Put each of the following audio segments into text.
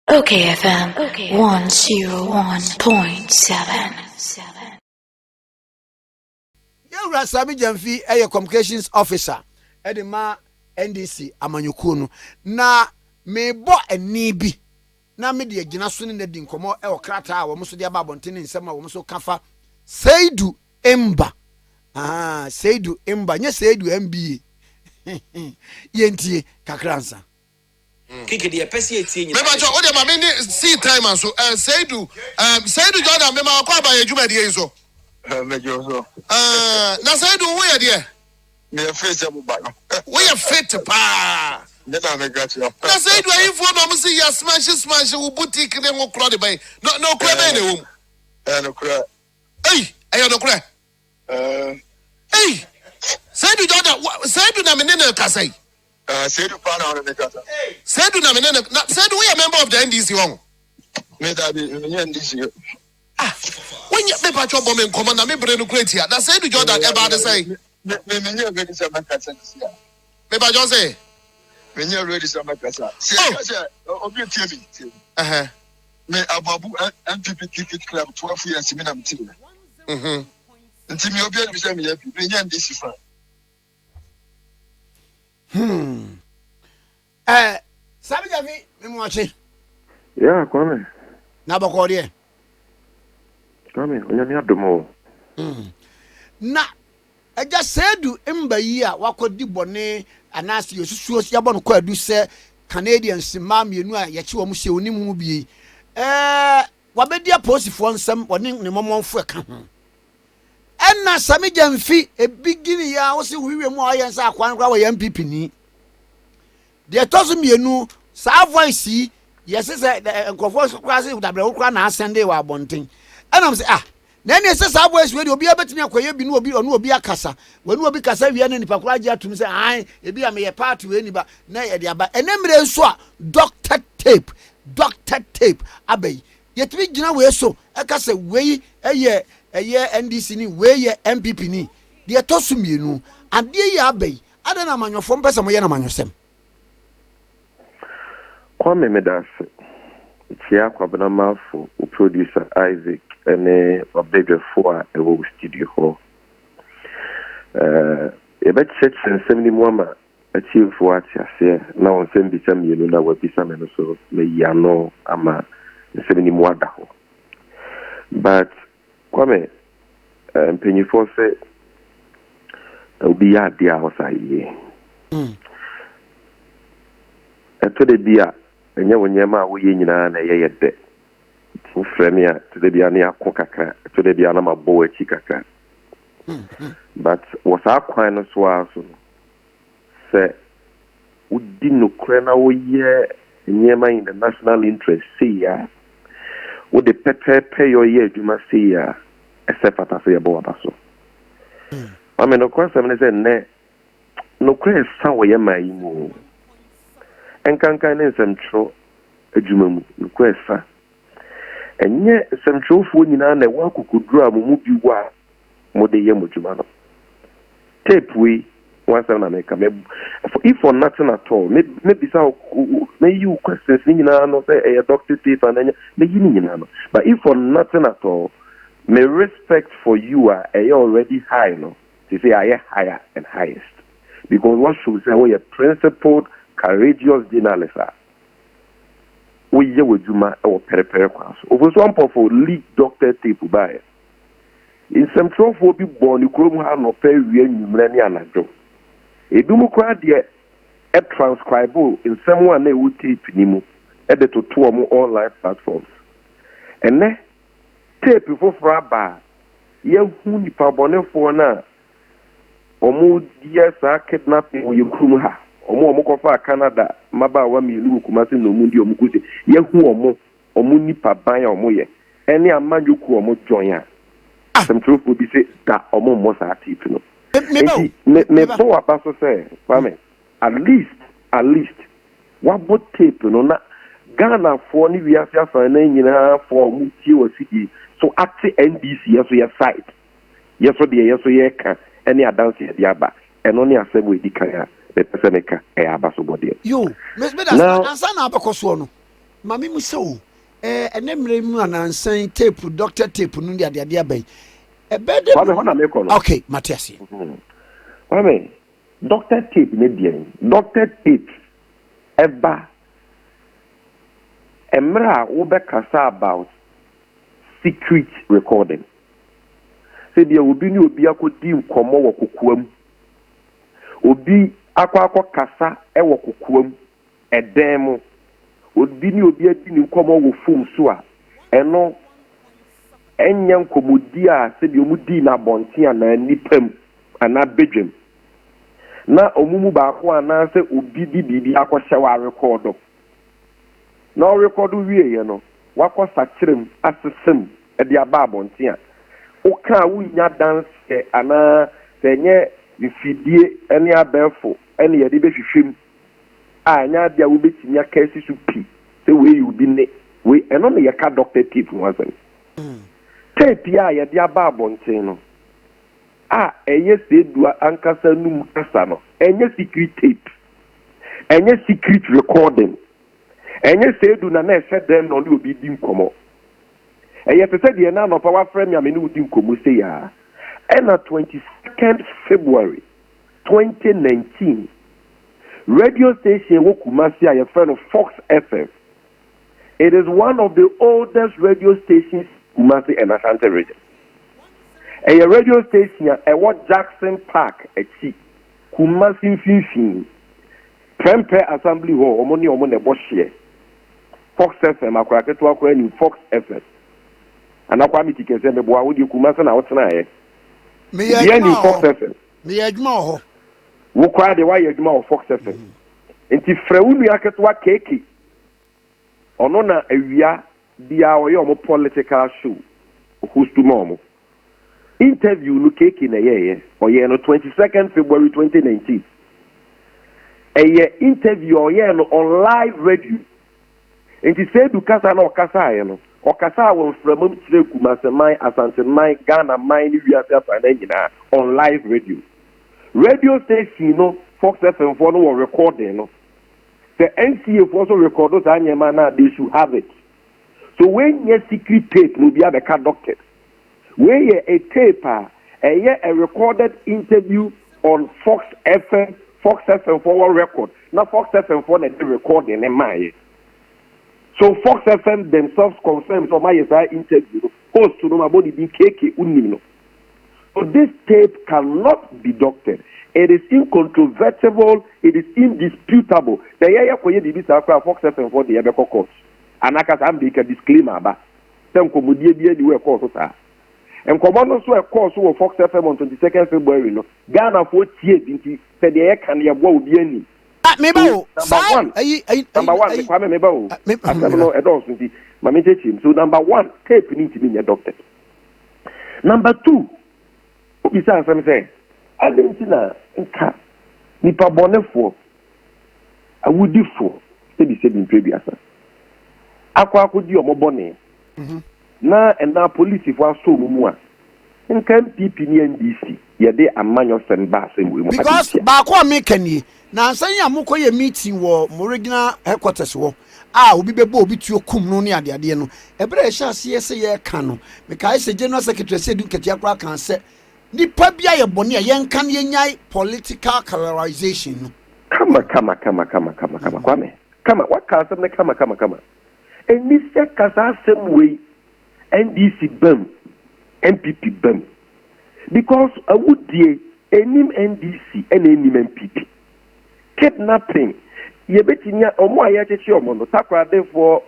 Okay, FM 101.7. Yawura Sami Jamfi communications officer edema NDC amanyukuo no na mebo ani bi na me de agina so ne na di nkomo krata a wo so de aba bontene nsem a wo so kafa Seidu Emba Seidu Emba nye Seidu MBA yentie kakransa Kike de pesi etie nyina. Me ba cho o de ma me ni see time so Seidu Jordan me ma kwa ba adwuma de so. Me jo so. Na Seidu wo ye de? Me face am ba no. Wo ye fit pa. Ne na me got you. Na Seidu ayifo no mo see ya smash wo boutique ne wo kro de bay. No kro be na wo. No kro. Hey, ayo no kro. Hey. Seidu Jordan, Seidu na me ne na kasai. Seidu pa na me kasa. Seidu na me ne na Seidu we a member of the NDC won. Me da bi me NDC. When you me pa cho bomb nkomo na me bre no create here. Na Seidu Jordan e ba de say. Me ready to make kasa sia. Me ba jo say. Me ready to make kasa. Kasa obi tie bi. Me ababu MPP cricket club 12 years me na mtime. Nti me obi bi say me NDC fan. Sami Jamfi me mo ache Yeah, Kwame. na boko de Kwame, onyame adomo. na eja Seidu Emba yi a wakodi bone anase yosusuo ya bono kwa adu se Canadians ma mienu a ye che wo mo hye onimu bi wabedi aposifo nsam woni ne momonfo ka ho enna Sami Jamfi ebigini ya wo se wiwe mu ayen sa akwan kwa wo MPP ni de tozo mienu sa voice yi yesi se nkofo kwase dabre wo kwa na asende wa abonten enam se na ne se sa voice we de obi abetimi akoye bi no obi akasa wenu obi kasa wi na nipa kura je atum se ebi am ye party we ni ba na ye de aba enemre so a doctor tape abai yetimi gina we so ekasa we eye NDC ni we ye MPP ni de toso mienu ade ye abai adana manyofo mpesa mo ye na manyosem Kwame Medase. Chia kwabena mafo o producer Isaac ene obegefo a ewo studio ho. E bet check sensem ni muama achievefo atiase na wonsem bi sam yenu na wabisa me no so me yano ama sensem ni muada ho. But Kwame mpenyifo se obi ya dia ho saye. Eto de bia enye wonyema wo ye nyina na ye de wo frame ya to de bia na akokaka to de bia na mabo achi kaka but was akwan no so aso se udi no kra na wo ye nyema in the national interest see ya wo de pay your ye adwuma see ya except ata se ye bo abaso ame no kwa se me se ne no kra sa wo ye mai mu enkankan ne nsɛmtwerɛ adwuma mu nkwesa enye nsɛmtwerɛfo nyinaa na ɛwɔ akokoduru a mu bi wɔ a mo de yɛ mo adwuma no tape we wasɛm na meka me if for nothing at all me bisa me you questions ni nyinaa no sɛ ɛyɛ doctor tape and me yi ni nyinaa no but if for nothing at all me respect for you are already high no to say I higher and highest because what should say we are principled courageous journalist we ye wajuma e perepere kwa so over so ampo for lead doctor tape by in some trofo bi born krom ha no fa wi anwumre ne anajo edum kwa de e transcribe in someone na e wo tape ni mu e de to mo online platforms ene tape for fraba ye hu ni pa bonefo na omo die sa kidnapping wo ye krom ha omo kofa Canada maba wa mienu kumase no mu ndi omukuse yehu omo nipa ban ya omo ye ene amanyoku omo join a some truth will be say that omo mo sa tip no me bo abaso say Kwame at least what bot tape no na Ghana for ni wi afia fa na nyina for mu tie wasidi so at NDC yeso ye site yeso ye ka ene adanse ye aba eno ne asem we di kan ya pesemeka e abaso body yo mesbeda ansa na abakoso no Mami muso ene mre mu anansan tape doctor tape no dia dia ben ebede Kwame hona me ko no. Okay, Matiasi. Kwame doctor tape ne dia. Doctor tape eba emra wo be kasa about secret recording. Say dia obi ni obi akodi nkomo wo kokoam. Obi akwa kasa e wo kokoam eden mu. Obi ni obi adi ni nkomo wo fom so a eno enya nkomodi a se bi omudi na bontia na nipam ana bedwem na omumu ba ko ana se obi di bibi akohye wa record na record wie ye no wakọ sakyerem asesem e dia ba bontia o ka wunya dance ana senye bifidie ene abefo ene ye de behwehwem anya dia wo betimi aka esi so pi se we you bi ne we eno ne yaka doctor tip wasen tape ya ye dia ba bonten no eye se dua ankasa num kasa no enye secret tape enye secret recording enye se du na na efe dem no obi di nkomo eye pese de na no pa wa frame ya me ni udi nkomo se ya na 22nd February 2019 radio station Wokumasi a friend of Fox FM. It is one of the oldest radio stations in Kumasi and Ashanti region. A radio station at what Jackson Park at Kumasi Finfin. Prempe Assembly Hall, Omoni Omone Boshie. Fox FM, Akwaketwa in Fox FM. And Akwamiti can say, Boa, would you Kumasi na Otana? Me ya Fox FM. Me ya juma wo kwa de wa yeduma of Fox FM enti frewunu yaketwa keke ono na awia dia oyo mo political show host mo interview no keke na yeye oye no 22nd February 2019 eye interview oye no on live radio enti say du kasa na okasa aye no okasa won fremam tire Kumaseman Asanteman Ghana man ni wiase afa na nyina on live radio. Radio station no Fox FM for no recording no. The NCA also record those anyama na they should have it. So when your secret tape no be a doctor. When you a tape a recorded interview on Fox FM for record. Now Fox FM for the recording in my. So Fox FM themselves confirm so my interview host to no about the KK unino. So this tape cannot be doctored. It is incontrovertible. It is indisputable. The yaya koye di bisa kwa Fox FM for the Ebeko court. Anaka sa mbika disclaimer ba. Sem komodie bia di we court sa. En komono so e court so Fox FM on 22nd February no. Ghana for tie binti se de e kan ye bo obi ani. Me ba o. Number 1, kwame me ba o. Asem no e don so nti mama teachim. So number 1, tape need to be doctored. Number 2, bisa asem say adentina nka nipa bonefo awudifo se bi ntwebiasa akwa di omobone na ena police fo aso mu a nka MPP ni NDC ye de amanyo semba asem mu because ba kwa mekani na ansan ya mokoye meeting wo mo regional headquarters wo obi bebo obi tuo kum no ne ade no ebre sha se ye ka no me kai se general secretary se du ketia kra kan se nipa bia ye bone a yen kan ye nyai political colorization no kama kwame kama waka asem ne kama eni se kasa asem we NDC bam MPP bam because awudie enim NDC and enim MPP kidnapping ye betinya omo ayachechi omo no takrade for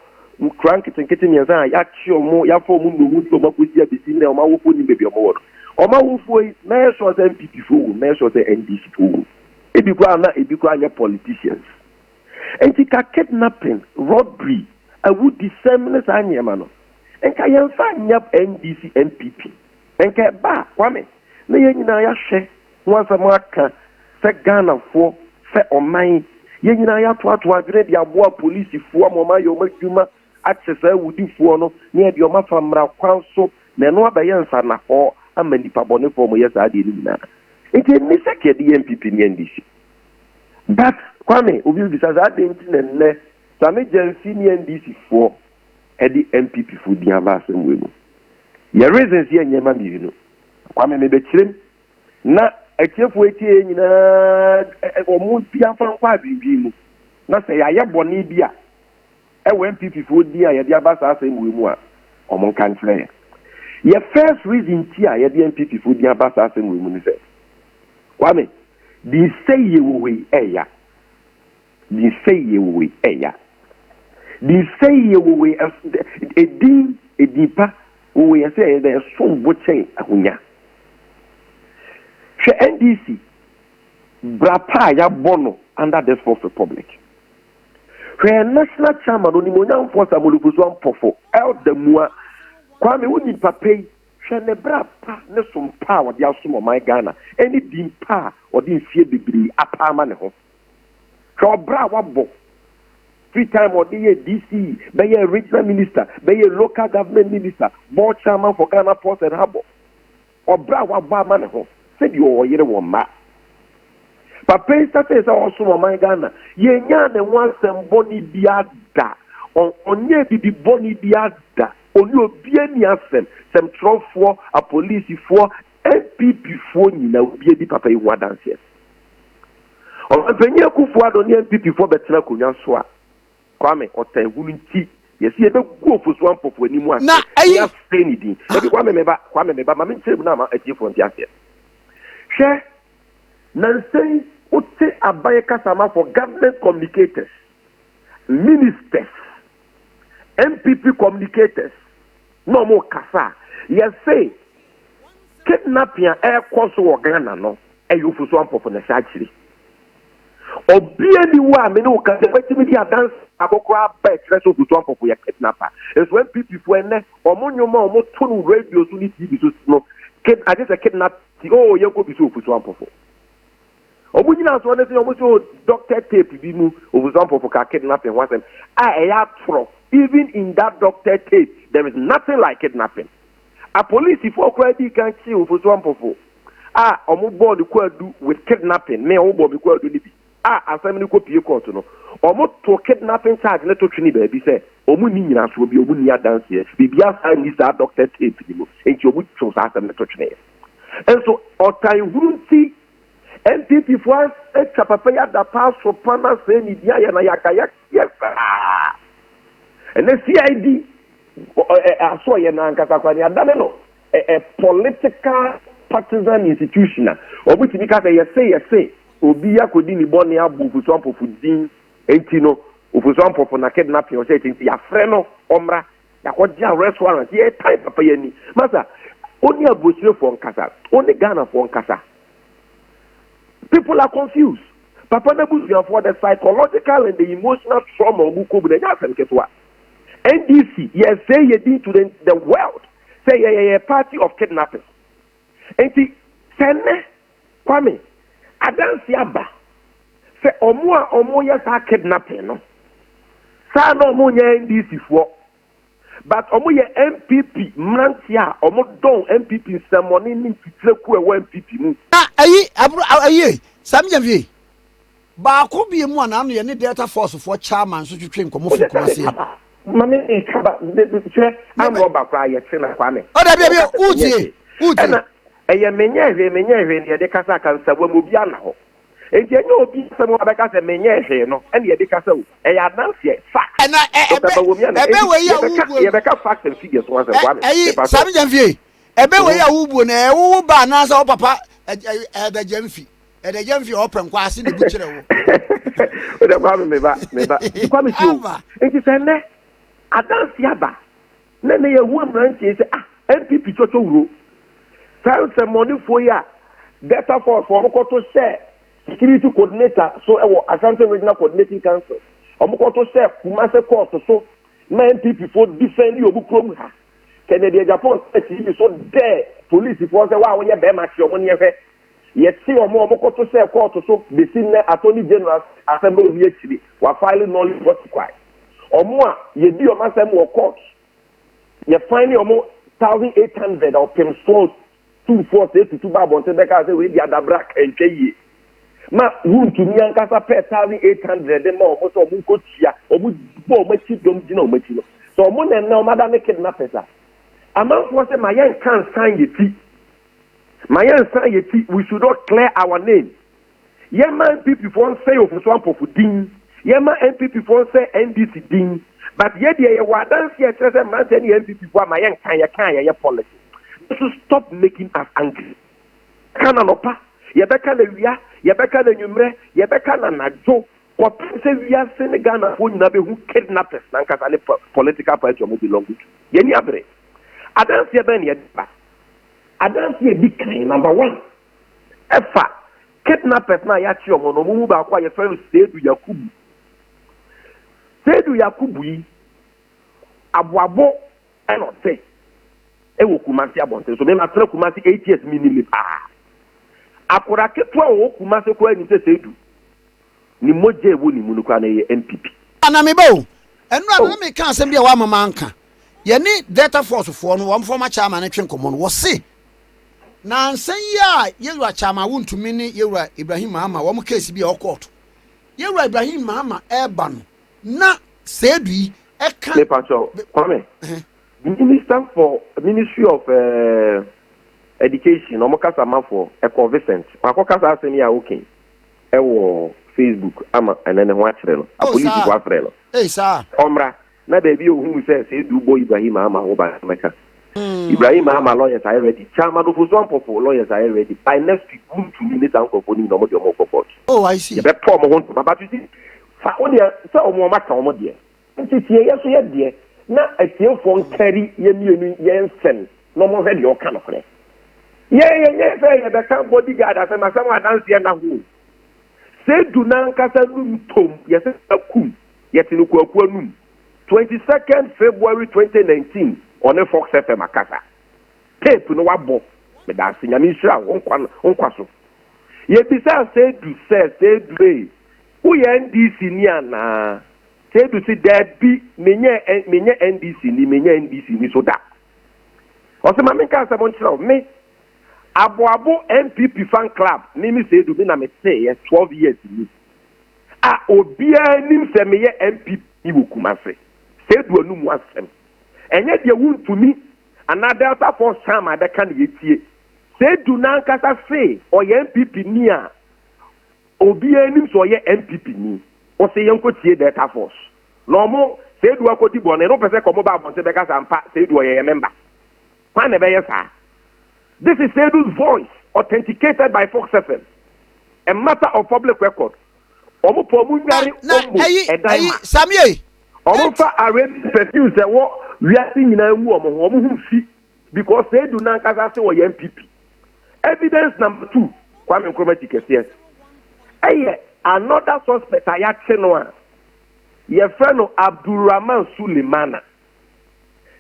crank kitten yaza yachi omo ya for mu no so makosi abisi ne omo wofo ni bebi omo wodo omo wofo me so say MPP fo me so say NDC fo ebi kwa anya politicians enti ka kidnapping robbery awu disseminate anyema no enka yemfa nya NDC MPP enka ba kwame na ye nyina ya hwe nwansa maka se Ghana fo se oman ye nyina ya to adwene dia boa police fo amoma yo madwuma akyesa wudi fo no ne dia oma famra kwan so na no abaye nsa na ho amani pabone fo mo yesa de ni na enti ni seke de MPP ni NDC but kwame obi bisa za de nti na Sami Jensi ni NDC for edi MPP for di aba asem we mu. Ye reasons ye nyema mi no. Kwame me be kirem na etiefo etie nyina omu bia fa kwa bibi mu. Na se ya boni bia MPP for di a ye di aba asem we mu a omo kan kire. Ye first reason ti a ye di MPP for di aba asem we mu ni se. Kwame di say ye we eya. Di say ye we eya. Di say ye we edipa we say there so bochen ahunya. She NDC brapa ya bono under the Fourth Republic. Where national chairman oni monya force amolufuso ampofo el the mua Kwame woni papay she ne brapa ne som power dia som my Ghana any dimpa or din fie bibiri apama ne ho. So bra wabo 3 time or the DC, be a regional minister, be a local government minister, board chairman for Ghana Ports and Harbour. Or bra wabo man ho. Said you or you one ma. Papa started also my Ghana. Ye nyan and one some boni biada. On ye di boni biada. On you be any asem. Some troll for a police for MPP for you now be a papa you want dance. On penye kufuado ni MPP for betra kunya soa. Kwame otahunti yesi ebe go for so ampofo animu ase. Na ayi say din. Ebi kwame meba ma menchire na ma atiefo ntiase. Hwe nansei uti abaye kasama for government communicators, ministers, MPP communicators. No more kasa. Yes say kidnapping air course wo Ghana no. You for so ampofo na shachiri. Obiani wa me no ka de wetimi dia dance abokra ba treso futu ampo ya kidnapper. It's when people for ene omunyoma omo tunu radio so ni TV so no kid I just a kidnap oh ye go bi so futu ampo. Omunyina so ne se omo so doctor tape bi mu futu ampo ka kidnapping once ya tro even in that doctor tape there is nothing like kidnapping. A police if okra can kill futu ampo omo board ko adu with kidnapping me omo board ko adu ni bi asem ni ko pie court no omo to kidnapping charge na to twini ba bi say omu ni nyina so bi omu ni adanse bibia sa ni sa doctor tape ni mo enti omu to sa asem na to twini and so otan hurunti MPP for e chapapa ya da pass for pana say ni dia ya na yakaya yes and the CID aso ye na nkasa kwa ni adame no a political partisan institution obu timi ka say yes obi yakodi ni boni abu fuso ampofu din enti no ofuso ampofu na kidnapping o say enti ya frɛ no omra yakodi arrest warrant ye type papa yani masa oni abosire for nkasa oni Ghana for nkasa people are confused papa na busu for the psychological and the emotional trauma obu ko bu na ya asem ketwa NDC yes say ye din to the world say ye party of kidnappers enti sene Kwame adansi aba se omo ya sa kidnapping no sa no omo nya NDC fo but omo ye MPP mrantia omo don MPP semoni ni titreku e MPP mu ayi samja vie ba ko bi mu ana no ye ne Delta Force for chairman so twetwe nkomo fu kuma se mame e kaba de twe am roba kwa ye twe na Kwame o da bia uti eye menye ne de kasa kan sabo mo bia na ho enti enye obi sabo abeka se menye hwe no ene ye de kasa o eye ananse fact na ebe we ya wubu ye beka fact and figures one say Kwame sami jamfie ebe we ya wubu na e wubu ba na sa o papa da jamfi o pen kwa ase ne bu kire wo o da Kwame me ba Kwame ti o enti se ne adanse aba na ne ye hu amrantie se MPP chocho wuro Science money for ya Delta Force for to share security coordinator so Ashanti Regional Coordinating Council. To share Kumase course so 9 people for defend you obu ha. Kennedy Japan so there police for say wa we be match your money ye see omo to share court so the senior attorney general assembly of yechi wa file knowledge what required. Omo a ye di omo asem wo court. Ye find omo 1,800 or pem so 248 to Babon Tebeka say we the Adabrak and Kay. ma wuntumi ankasa pɛ 800 de ma ɔmo sɛ ɔmo nkɔtua ɔmo bɔ ɔmo akyi dɔm gyina ɔmo akyi no sɛ ɔmo na ɛnna ɔmo ada ne kidnappers a amanfoɔ sɛ ma yɛnka nsan yɛ ti we should not clear our name yɛma NPP foɔ nsɛ ofuso ampɔfo din yɛma NPP foɔ nsɛ NDC din but yɛdeɛ yɛwɔ adansi ɛkyerɛ sɛ mmeranteɛ ne NPP foɔ ama yɛnka yɛyɛ policy to stop making us angry kana nɔpa yɛbɛka na wia yɛbɛka na nwummerɛ yɛbɛka na nadwo kɔpem sɛ wiase ne Ghanafoɔ nyinaa bɛhu kidnappers na nkasa ne political party ɔmo belong to yɛni abere adanseɛ bɛn ne yɛba adanseɛ di kan number 1 ɛfa kidnappers na yɛakye ɔmo no ɔmo mu baako a yɛfrɛ no Seydou Yakubu yi aboabo ɛna ɔte ɛwɔ Kumasi abɔnten so mɛma tena Kumasi 8 years minimum akora ketewa wɔ Kumasi kɔ anim sɛ Seydou ni mogye wo ni munu kwa na yɛ NPP ana me bo ɛno na me ka asɛm bi a wa mama anka yɛne Delta Force foɔ no wɔn former chairman ne twen komo no wɔ se na nsan yi a yɛwura chairman wontumi ne yɛwura Ibrahim Mahama wɔn case bi a ɔkɔɔto yɛwura Ibrahim Mahama ɛba no na Seydou yi ɛka me pacho kwame Ministry of Education omo kasa mafo Eko Vincent akokasa asem ya okay ewo Facebook ama enene ho akere no apolisi ko afre no sir omra na da bi ohun se Seydou boy Ibrahim ama ho ba meka Ibrahim ama lawyers are ready chairman of Osuampofo lawyers are ready by next week to ni sankofo ni no mo de mo court I see be pour mo ho ba tu see fa o de se omo maka omo de ntitie yeso ye de na atiefo nkari ye mienu ye nsem no mo hwe de o ka no kre ye say ye be kan bodyguard asem adanse na ho Seydou na nkasa num tom ye se akum ye tinu kwaku anum 22nd February 2019 on a Fox FM akasa tape no wabo me da se nyame nhira onkwa so ye bisa Seydou who ye NDC ni ana Seydou si debi menye NDC ni so da o se ma me ka asem nchira me abo NPP fan club ni mi Seydou bi na me say 12 years ni obia nim se me ye NPP ni wo Kumasi Seydou anu mu asem enye de wuntumi ana Delta Force chama de kan yetie Seydou na nkasa say o ye NPP ni a obia nim so ye NPP ni o se yenkotie Delta Force no mo Seydou akodi bone no pese ko mo ba bonse be kasa mpa Seydou ye member kwan na be ye sa. This is Seydou's voice authenticated by Fox FM, a matter of public record. Omo pomu nyari omo edaima Samie omo fa arrange perfume say wo wiase nyina mu omo hu fi because Seydou na nkasa se wo ye MPP. Evidence number 2 Kwame Nkrumah tikese another suspect ayache no a ye friend no Abdulrahman Sulemana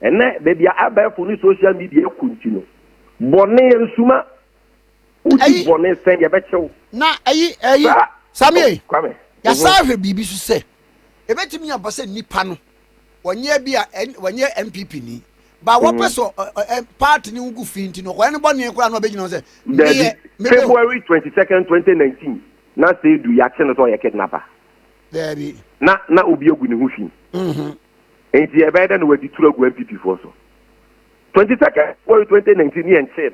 ene de dia abafo ni social media continue bone nsuma uti bone sen ye bechew na Samie Kwame ya sawe bibi so se ebetimi abase nipa no wonye bi a wonye MPP ni ba wo peso party ni ugu finti no ko ene bone kura no obegino se February 22nd 2019 na Seydou ya che no so ye kidnapper there na obi ogu ni hu fi enti e be da no wadi turu ogu MPP for so 22nd February 2019 ni enche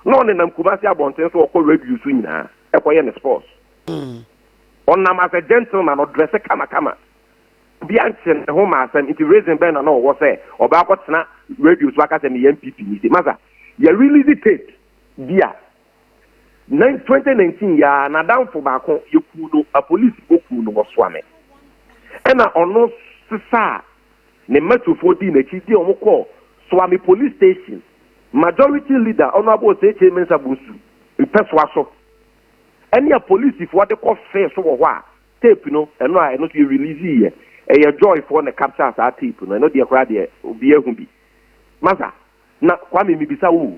no ne nam Kumasi abonten so okọ radio so nyina e koye ne sports on nam as a gentleman or dress kama bi anche ne ho ma asem it raising ben na no wo say oba akotena radio so aka say me MPP ni say maza ya release tape dia 2019 ya na down for baako yeku no a police oku no wo swame ena ono sisa ne metro di na chi di omukọ Swami police station majority leader honorable Seche Mensa Busu impeswaso any a police if what they call fair so wa tape no eno a eno to release here e joy for the capture as tape no eno de kra de obi ehun bi masa na Kwame mi bisa wo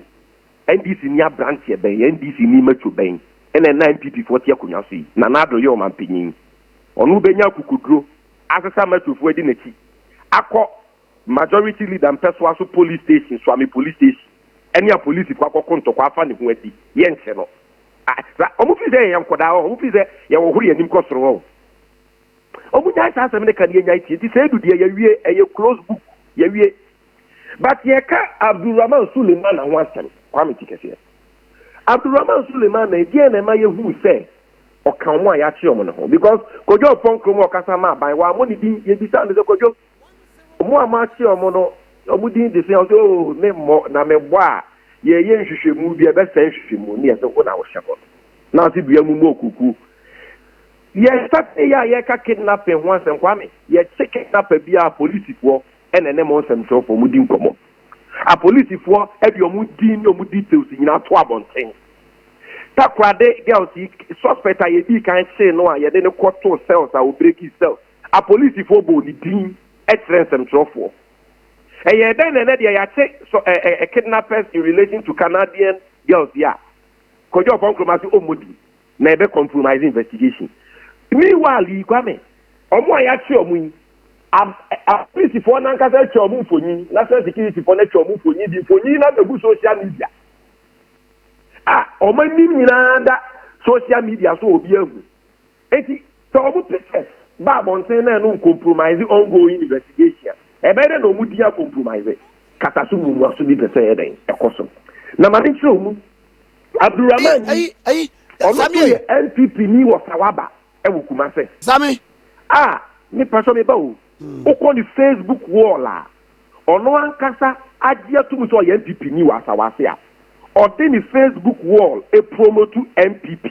NDC ni branch e ben NDC ni metro ben ena na MPP 40 akonya so yi na do ye o mampanyin onu benya kukudro asesa metro fo edi na chi akọ majority leader mpeswaso police station Swami police station any a police kwa kokonto kwa fa ne ho adi ye nche no Omu fi say yam koda o, omu fi say ye wo huri anim kosoro o. Omu nya sa asem ne kan ye nya tie. Ti say du de ye wie ye close book ye wie. But ye ka Abdulrahman Suleiman na ho asem. Kwame Tikese. Abdulrahman Suleiman na die na ma ye hu say o kan mo ya chi omo no ho because kojo pon krom o kasa ma ban wa mo ni din ye bi sa ne kojo mo ama chi omo no omu din de say o me mo na me bo a ye nhwehwemu bi e be san nhwehwemu ne ye so na wo hyeko na ti bia mu okuku ye start ye ka kidnapping ho asem Kwame ye check kidnapper bia police fo ene mo nsem so fo mu din komo a police fo e bi omu din ni omu details nyina to abonten takwade girls suspect a ye bi kan say no a ye de ne quarto cells a breaking cells a police fo bo ni din e trensem so fo then de ya check so kidnappers in relation to Canadian girls yeah kojo pon kromasi omodi na ebe compromise investigation meanwhile Kwame omo ya chi omu a police for na nkasa chi omu fonyi national security for na chi omu fonyi di fonyi na bebu social media omo ni nyina da social media so obi agu eti so omu pictures ba bonten na no compromise ongoing investigation ebere na omu dia compromise katasu mu aso bi pese eden ekoso na mani chiro mu Abdulrahman Sami NPP ni wo sawaba e wo Kumase Sami ni paso me ba o ko ni Facebook wall a ono ankasa agye atumu so ye NPP ni wa sawase a o de ni Facebook wall e promote NPP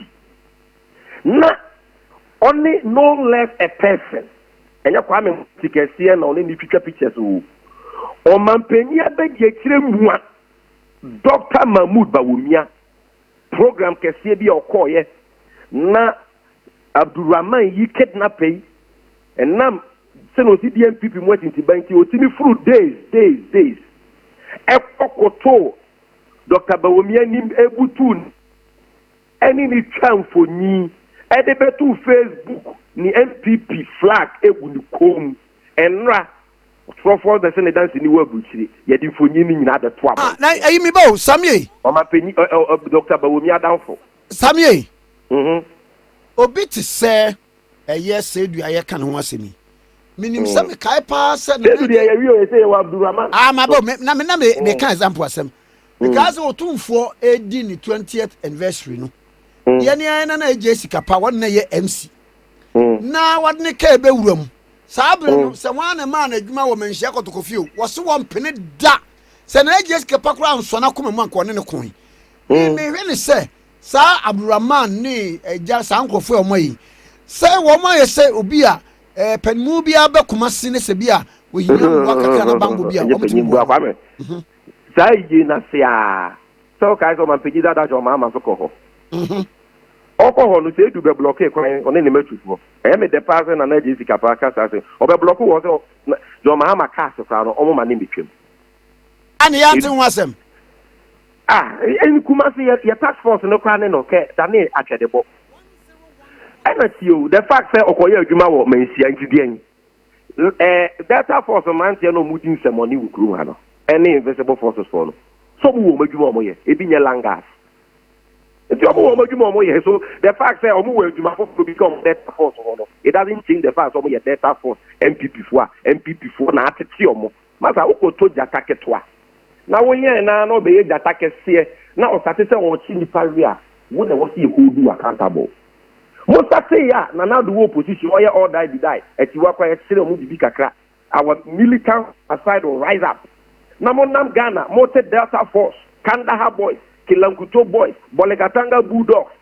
na only no less a person enya Kwame Tikese na only ni pictures o mampeni abegye kire mua Dr. Mahmoud Bawumia program kese bi okoye na Abdulrahman yi kidnapping enam seno si DNPP mo tinti banki otimi furu days ekokoto Dr. Bawumia nim ebutun eni ni chamfoni edebetu Facebook ni NPP flag egu ni kom enra for the Senate dance ni wabuchiri ye di fonyi ni nyina da to aba na ayi mi ba o Samie o ma peni Dr. Bawumia danfo Samie obi ti se eye sedu aye kan ho asemi minim se me kai pa se na sedu ye wi o se wa Abdulrahman ma ba na me kan example asem because otumfo edi ni 20th anniversary no ye ni na eje sika pa won na ye MC na wadne ka ebe wuram sabre no se wan ma na adwuma wo menhia kotokofio wo se won pene da se na eje sika pa kra nso na koma man ko ne kon me hwe ne se sa Abdulrahman ni eja sa nkofo o moyi se wo moye se obi a panimu bia be Kumase ne se bia wo hinya wo kakra na bambo bia wo panimu Kwame sa yi na sia so kai so man pejida da jo ma so ko ho oko no se du be blocker kwan one ne matufo me de pass na na ji sika pa kasa se o be blocker wo so jo ma cast fra no o mo ma ne betwem ani ya tin wasem en Kumase ya task force no kwan ne no ke da ne atwedebo ana tio the fact say okoye adwuma wo mansia ntidien data force man tie no mudin semoni wukuru ha no any invisible forces for no so mu wo madwuma mo ye ebi nye langas enti omo wo madwuma mo ye so the fact say omo wo adwuma for become data force no it doesn't change the fact omo ye data force MPP for na atete omo masa ukoto jata ketwa na wonye na no be ye jata kese na o sate se won chi nipa wi a wo na wo se hold you accountable Musa say ya na now the opposition oya all die eti wa kwa sire mu bibi kakra our militant aside will rise up na mo nam Ghana mote Delta Force Kandahar boys Kilankuto boys Bolegatanga Bulldogs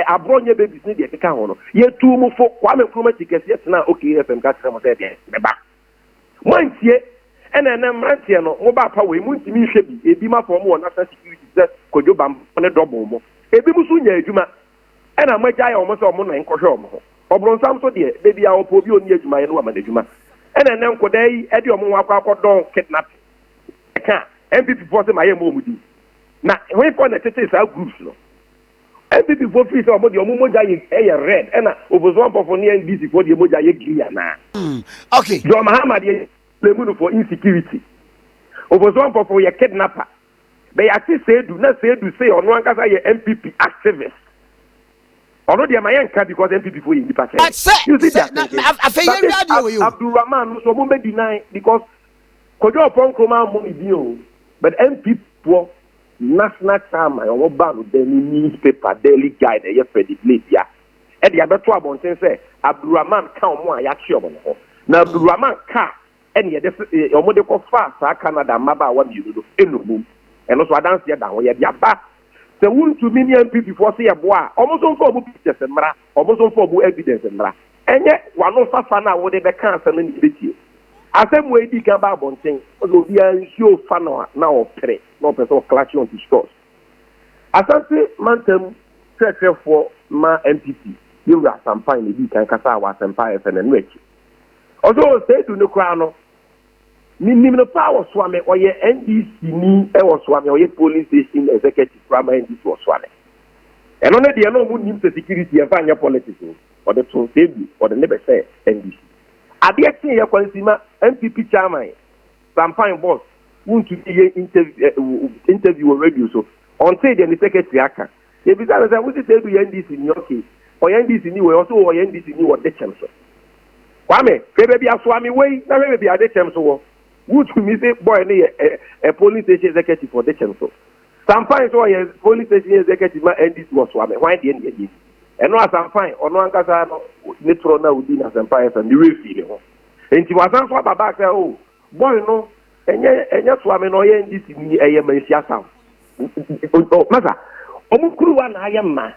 abronye babies ni de keka ho no ye tu mu fo Kwame Nkrumah Tikese na okay FM ka sire mo say de beba mo ntie ena na mrantie no mo ba pa we mu ntimi hwe bi ebi ma fo mo national security set kojo bam ne double mo ebi mu so nya adwuma ena maja ya omo so omo na nkohwe omo obron sam so de bi a opo bi oni adwuma ye no ama adwuma ena ne nkoda yi e de omo wakwa akodon kidnap ka MPP force ma ye mo omudi na we for na tete sa groups no MPP for free so omo de omo moja ye red ena obozo for ni NDC for de moja ye green na okay John Muhammad ye blame for insecurity obozo for ye kidnapper be ya say do say ono ankasa ye MPP activist Already am I because MPP for you. But say, I feel Abdulrahman so won't deny because Kojo upon Kroma money deal, but MPP for national time or ban the newspaper daily guide a year for the place ya. And the other two about say Abdulrahman count more yachi. Now Abdulrahman car and yet your mother call fast Canada Maba 1 euro in the boom. And also I dance here down where you back. The wound to many people before say a boy, almost on for pictures and mara, almost on for evidence and mara. And yet, one of Safana would have cancer in the video. As I'm waiting about one thing, although we are show fan now of three, no person clutching on the stores. As I say, Mantem, for my MPP, you are some fine, you can Casawa and Pies and Rich. Although say to the crown. Minimum power swami or your NDC ni or swami or your police station executive primary NDC or swami. And only the no moon the security and find your politics or the Tonsegu or the never say NDC. At the action your consumer MPP chairman, some fine boss, won't to be interview or radio so on say the secretary aka. If it's as I would say to NDC in your case, or NDC ni also or NDC ni what the chancellor. Kwame, baby a swami way, now maybe a de chancellor. Would me say boy a police station executive for the chancellor. Sometimes so a police station executive and this was one. Why the end? And no some fine or no ankasa netrona would be as empires and the real feeling. And she was answered back there, oh boy no and yet swami no yen this in a Malaysia sound. Masa Omukruwan I am ma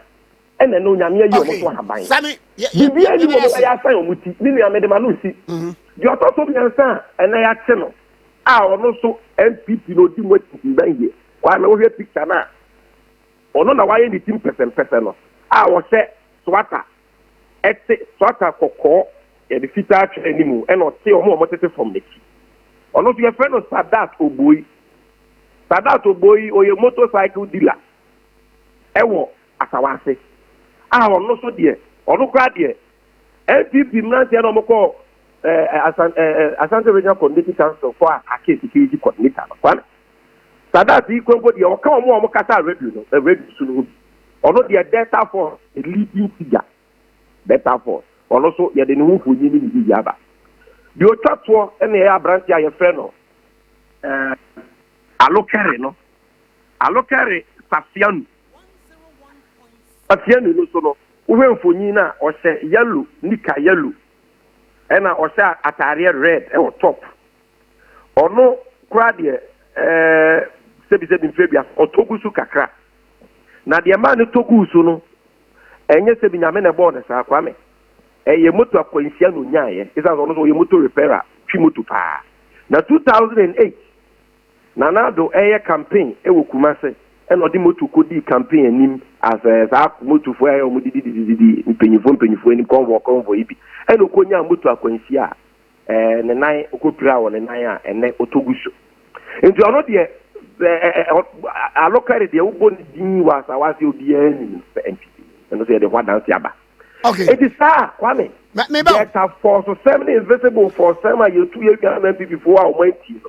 and then no Yamia you want to buy. Sammy, you muti, Nini made the manusi. You are also and I channel. Also MPP no do what you do. Why no here picture now? Or no, why any team person? I was say swata, swata koko, and the fitter anymore, and not say more motivated from the key. Or not your friend of Sadat Oboy or your motorcycle dealer. Ewo, as I was say. I was not so dear, or no crowd dear. MPP man, say no more. Asante Regional Community Council for a case security coordinator. So that's equal to the come more Kata review, a review or not the data for a leading figure. Data for, or also the new who you need the Yaba. You talk for any air branch, your friend. Allocare, no? Allocare, Safian. Safian, no, so no. Uwe for Nina or say yellow, Nika yellow. And I was at red or top. Or no crowd Sebi Fabius or Togusu Kakra. Now the man of Togusu no, and yes, Binamena borders are Kwame. A Yamoto Coinciano Nyaye is also a motor repairer, Chimutu Pa. Now 2008, Nanado Air campaign, Ewo Kumase, and Odimotu Kodi campaign him as a motu for the penny in Convo Ibi. And Okonya Mutu Aquencia, and the nine Okupra on the Naya and Otoguso. And you are not yet I look at the open was I was your DN and say the one dance yaba. Okay, it is Kwame. Maybe have for so 7 invisible for summer you 2 years before I went to.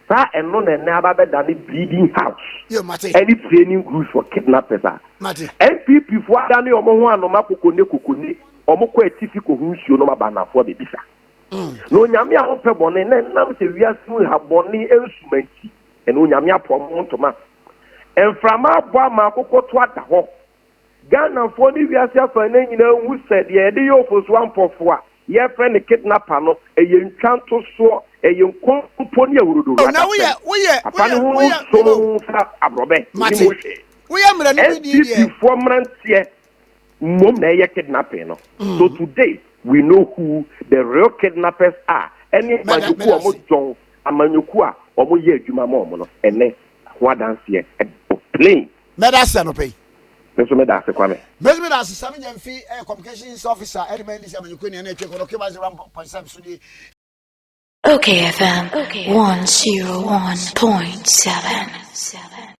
Sir, and none and never better than the bleeding house. Any training groups for kidnappers. MPP for Danny or Mohan or Makukune. Omoko etifiko hunsu no mabana for the bisa. No nyame a hope bone na nam se wiase ha bone ensumanti. Eno nyame apom ntoma. Enframa abo ama akokoto ada ho. Ghana for the wiase afa na nyina hu said ye de yo fosu ampofo a ye friend kidnapper no eye ntwanto so eye nkompo ne awurodo. Na we so abrobe. We am mra ni di for mrantie. Mom na ye kidnapping no. So today we know who the real kidnappers are. Any manyoku omo John amanyoku a omo ye adwuma ma omo no ene ho dance here plain. Medasa no pay. Meso medasa kwame. Meso medasa sami nyamfi communications officer element is amanyoku ni na etwe ko no ke ba 0.7 so di. Okay FM 101.7